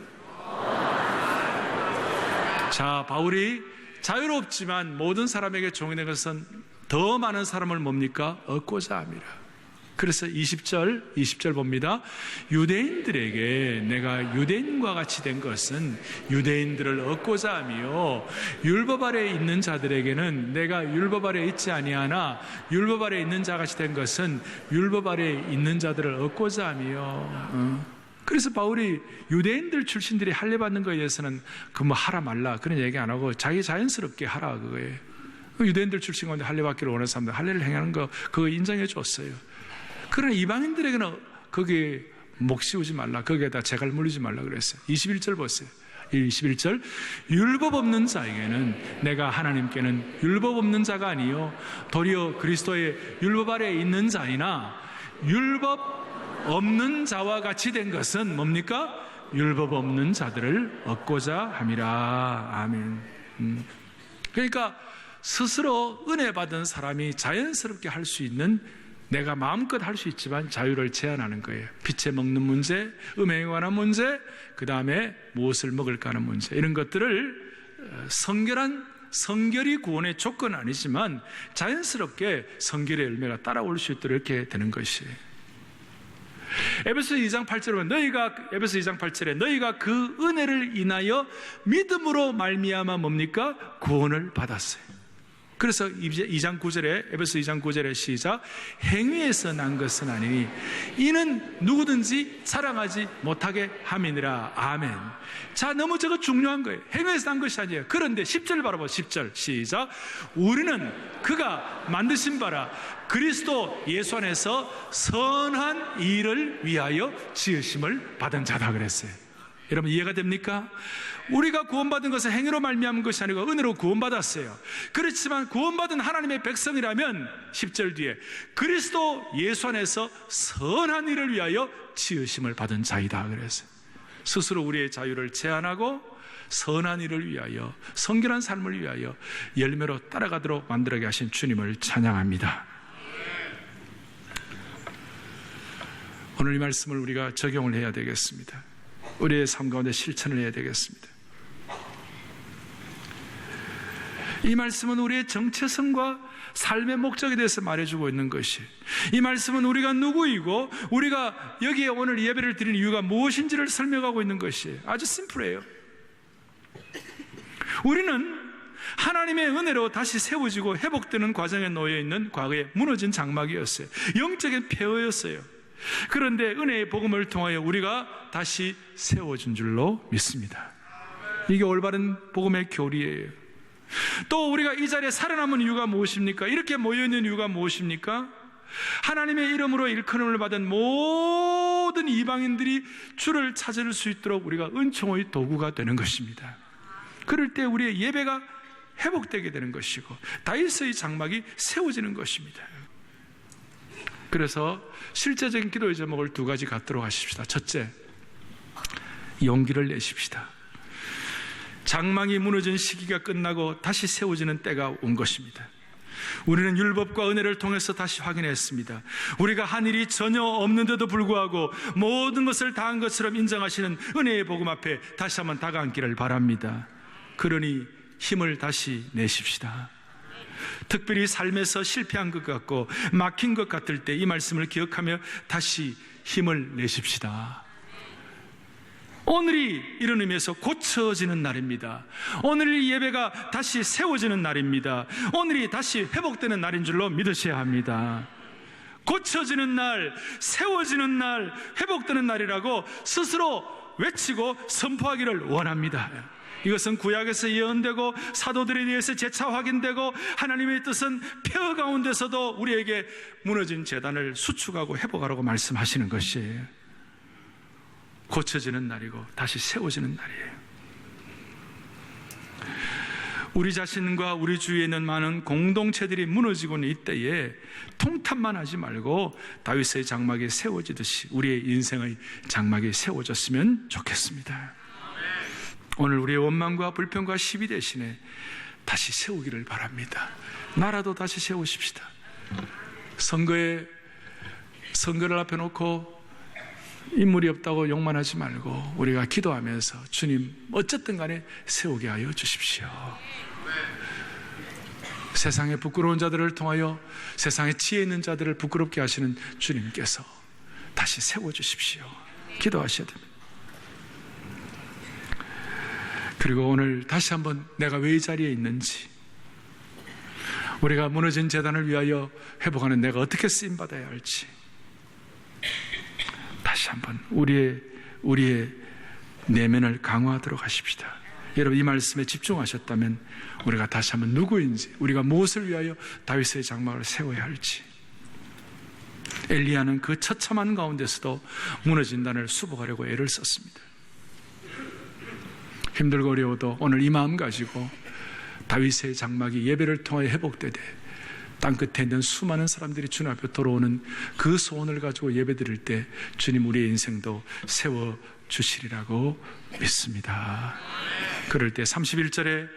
자, 바울이 자유롭지만 모든 사람에게 종이 된 것은 더 많은 사람을 뭡니까? 얻고자 함이라. 그래서 20절 봅니다. 유대인들에게 내가 유대인과 같이 된 것은 유대인들을 얻고자 하며, 율법 아래에 있는 자들에게는 내가 율법 아래에 있지 아니하나 율법 아래에 있는 자 같이 된 것은 율법 아래에 있는 자들을 얻고자 하며. 그래서 바울이 유대인들 출신들이 할례 받는 것에 대해서는 하라 말라 그런 얘기 안 하고 자기 자연스럽게 하라 그거예요. 유대인들 출신 가운데 할례 받기를 원하는 사람들 할례를 행하는 거 그거 인정해 줬어요. 그러나 이방인들에게는 거기에 목 씌우지 말라, 거기에다 재갈 물리지 말라 그랬어요. 21절 보세요. 21절, 율법 없는 자에게는 내가 하나님께는 율법 없는 자가 아니요 도리어 그리스도의 율법 아래에 있는 자이나, 율법 없는 자와 같이 된 것은 뭡니까? 율법 없는 자들을 얻고자 함이라. 아멘. 그러니까 스스로 은혜 받은 사람이 자연스럽게 할 수 있는, 내가 마음껏 할 수 있지만 자유를 제한하는 거예요. 빛에 먹는 문제, 음행에 관한 문제, 그 다음에 무엇을 먹을까 하는 문제, 이런 것들을 성결이 구원의 조건은 아니지만 자연스럽게 성결의 열매가 따라올 수 있도록 이렇게 되는 것이에요. 에베소 2장 8절에 에베소 2장 8절에 너희가 그 은혜를 인하여 믿음으로 말미암아 뭡니까? 구원을 받았어요. 그래서 2장 9절에 에베소 2장 9절에 시작, 행위에서 난 것은 아니니 이는 누구든지 자랑하지 못하게 함이니라. 아멘. 자, 너무 저거 중요한 거예요. 행위에서 난 것이 아니에요. 그런데 10절 바라봐. 10절 시작, 우리는 그가 만드신 바라 그리스도 예수 안에서 선한 일을 위하여 지으심을 받은 자다 그랬어요. 여러분 이해가 됩니까? 우리가 구원받은 것은 행위로 말미암은 것이 아니고 은혜로 구원받았어요. 그렇지만 구원받은 하나님의 백성이라면 10절 뒤에 그리스도 예수 안에서 선한 일을 위하여 지으심을 받은 자이다 그랬어요. 스스로 우리의 자유를 제한하고 선한 일을 위하여, 성결한 삶을 위하여 열매로 따라가도록 만들게 하신 주님을 찬양합니다. 오늘 이 말씀을 우리가 적용을 해야 되겠습니다. 우리의 삶 가운데 실천을 해야 되겠습니다. 이 말씀은 우리의 정체성과 삶의 목적에 대해서 말해주고 있는 것이, 이 말씀은 우리가 누구이고 우리가 여기에 오늘 예배를 드리는 이유가 무엇인지를 설명하고 있는 것이 아주 심플해요. 우리는 하나님의 은혜로 다시 세워지고 회복되는 과정에 놓여 있는 과거에 무너진 장막이었어요. 영적인 폐허였어요. 그런데 은혜의 복음을 통하여 우리가 다시 세워진 줄로 믿습니다. 이게 올바른 복음의 교리예요. 또 우리가 이 자리에 살아남은 이유가 무엇입니까? 이렇게 모여있는 이유가 무엇입니까? 하나님의 이름으로 일컬음을 받은 모든 이방인들이 주를 찾을 수 있도록 우리가 은총의 도구가 되는 것입니다. 그럴 때 우리의 예배가 회복되게 되는 것이고 다윗의 장막이 세워지는 것입니다. 그래서 실제적인 기도의 제목을 두 가지 갖도록 하십시다. 첫째, 용기를 내십시다. 장막이 무너진 시기가 끝나고 다시 세워지는 때가 온 것입니다. 우리는 율법과 은혜를 통해서 다시 확인했습니다. 우리가 한 일이 전혀 없는데도 불구하고 모든 것을 다한 것처럼 인정하시는 은혜의 복음 앞에 다시 한번 다가앉기를 바랍니다. 그러니 힘을 다시 내십시다. 특별히 삶에서 실패한 것 같고 막힌 것 같을 때 이 말씀을 기억하며 다시 힘을 내십시다. 오늘이 이런 의미에서 고쳐지는 날입니다. 오늘 예배가 다시 세워지는 날입니다. 오늘이 다시 회복되는 날인 줄로 믿으셔야 합니다. 고쳐지는 날, 세워지는 날, 회복되는 날이라고 스스로 외치고 선포하기를 원합니다. 이것은 구약에서 예언되고 사도들에 대해서 재차 확인되고 하나님의 뜻은 폐허 가운데서도 우리에게 무너진 제단을 수축하고 회복하라고 말씀하시는 것이에요. 고쳐지는 날이고 다시 세워지는 날이에요. 우리 자신과 우리 주위에 있는 많은 공동체들이 무너지고 있는 이때에 통탄만 하지 말고 다윗의 장막이 세워지듯이 우리의 인생의 장막이 세워졌으면 좋겠습니다. 오늘 우리의 원망과 불평과 시비 대신에 다시 세우기를 바랍니다. 나라도 다시 세우십시다. 선거를 앞에 놓고 인물이 없다고 욕만 하지 말고 우리가 기도하면서 주님 어쨌든 간에 세우게 하여 주십시오. 세상의 부끄러운 자들을 통하여 세상에 지혜 있는 자들을 부끄럽게 하시는 주님께서 다시 세워주십시오. 기도하셔야 됩니다. 그리고 오늘 다시 한번 내가 왜 이 자리에 있는지, 우리가 무너진 재단을 위하여 회복하는 내가 어떻게 쓰임받아야 할지 다시 한번 우리의 내면을 강화하도록 하십시다. 여러분, 이 말씀에 집중하셨다면 우리가 다시 한번 누구인지, 우리가 무엇을 위하여 다윗의 장막을 세워야 할지. 엘리야는 그 처참한 가운데서도 무너진 단을 수복하려고 애를 썼습니다. 힘들고 어려워도 오늘 이 마음 가지고 다윗의 장막이 예배를 통하여 회복되되 땅끝에 있는 수많은 사람들이 주님 앞에 돌아오는 그 소원을 가지고 예배드릴 때 주님 우리의 인생도 세워주시리라고 믿습니다. 그럴 때 31절에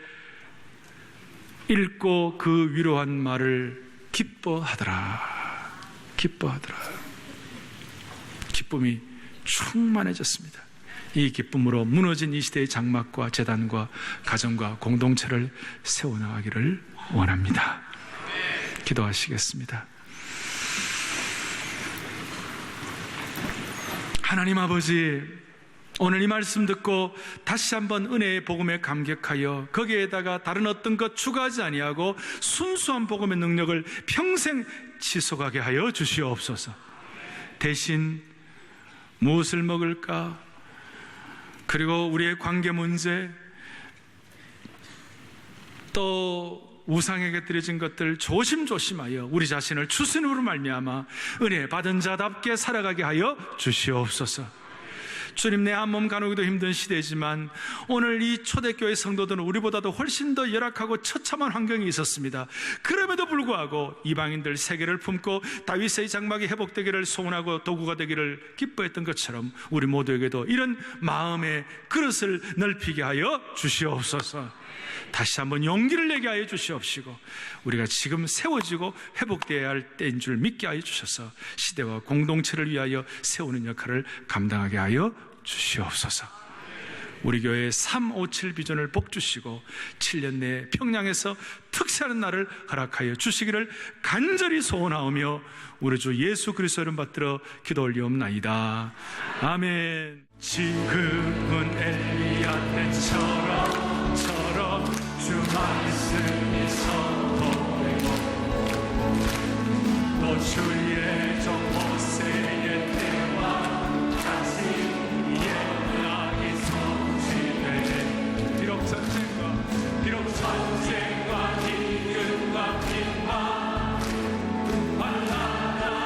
읽고 그 위로한 말을 기뻐하더라. 기쁨이 충만해졌습니다. 이 기쁨으로 무너진 이 시대의 장막과 재단과 가정과 공동체를 세워나가기를 원합니다. 기도하시겠습니다. 하나님 아버지, 오늘 이 말씀 듣고 다시 한번 은혜의 복음에 감격하여 거기에다가 다른 어떤 것 추가하지 아니하고 순수한 복음의 능력을 평생 지속하게 하여 주시옵소서. 대신 무엇을 먹을까? 그리고 우리의 관계 문제, 또 우상에게 드려진 것들 조심조심하여 우리 자신을 추스님으로 말미암아 은혜 받은 자답게 살아가게 하여 주시옵소서. 주님, 내 한 몸 가누기도 힘든 시대지만 오늘 이 초대교회 성도들은 우리보다도 훨씬 더 열악하고 처참한 환경이 있었습니다. 그럼에도 불구하고 이방인들 세계를 품고 다윗의 장막이 회복되기를 소원하고 도구가 되기를 기뻐했던 것처럼 우리 모두에게도 이런 마음의 그릇을 넓히게 하여 주시옵소서. 다시 한번 용기를 내게 하여 주시옵시고 우리가 지금 세워지고 회복되어야 할 때인 줄 믿게 하여 주셔서 시대와 공동체를 위하여 세우는 역할을 감당하게 하여 주시옵소서. 우리 교회의 357 비전을 복주시고 7년 내에 평양에서 특세하는 날을 허락하여 주시기를 간절히 소원하오며 우리 주 예수 그리스도 이름 받들어 기도 올리옵나이다. 아멘. 지금은 엘리야 때처럼 주 말씀이 선포되고 또 주의 종 모세의 때와 같이 예언이 성취되네. 비록 전쟁과 기근과 빈마 환난과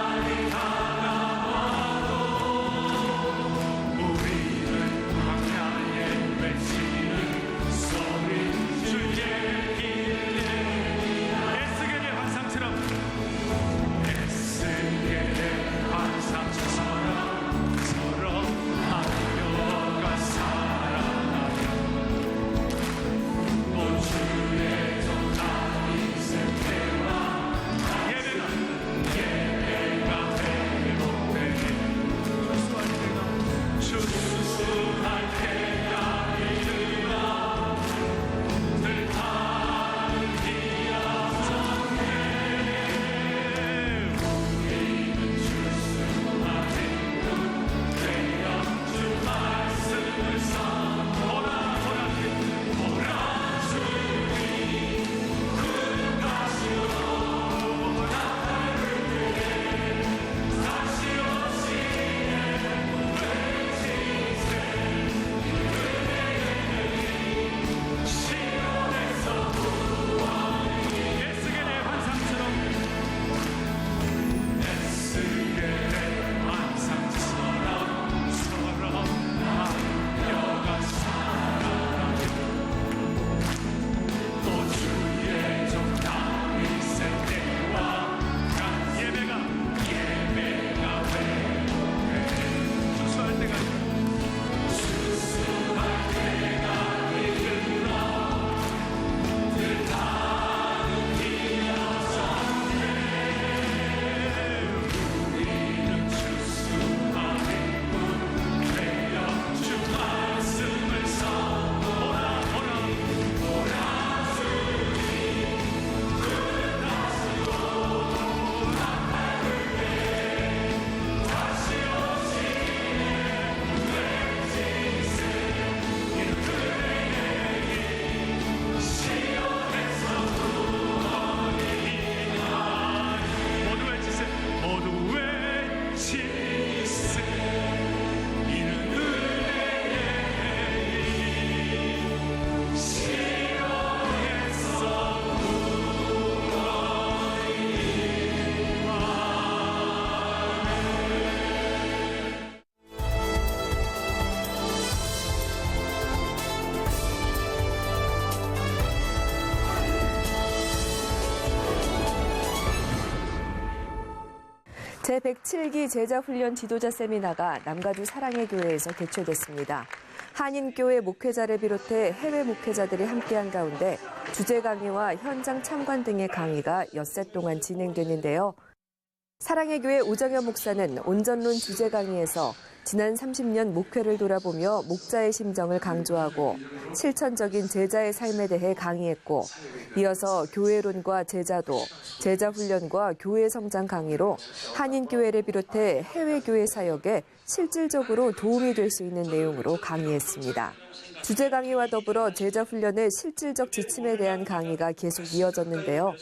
제107기 제자훈련 지도자 세미나가 남가주 사랑의 교회에서 개최됐습니다. 한인교회 목회자를 비롯해 해외 목회자들이 함께한 가운데 주제 강의와 현장 참관 등의 강의가 엿새 동안 진행되는데요. 사랑의 교회 오정현 목사는 온전론 주제 강의에서 지난 30년 목회를 돌아보며 목자의 심정을 강조하고 실천적인 제자의 삶에 대해 강의했고, 이어서 교회론과 제자도, 제자훈련과 교회 성장 강의로 한인교회를 비롯해 해외교회 사역에 실질적으로 도움이 될 수 있는 내용으로 강의했습니다. 주제 강의와 더불어 제자훈련의 실질적 지침에 대한 강의가 계속 이어졌는데요.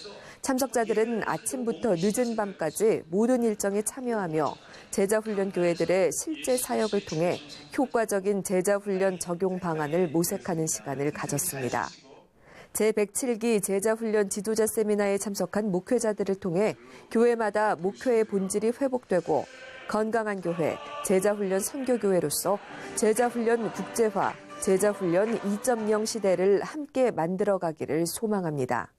참석자들은 아침부터 늦은 밤까지 모든 일정에 참여하며 제자훈련 교회들의 실제 사역을 통해 효과적인 제자훈련 적용 방안을 모색하는 시간을 가졌습니다. 제107기 제자훈련 지도자 세미나에 참석한 목회자들을 통해 교회마다 목회의 본질이 회복되고 건강한 교회, 제자훈련 선교교회로서 제자훈련 국제화, 제자훈련 2.0 시대를 함께 만들어가기를 소망합니다.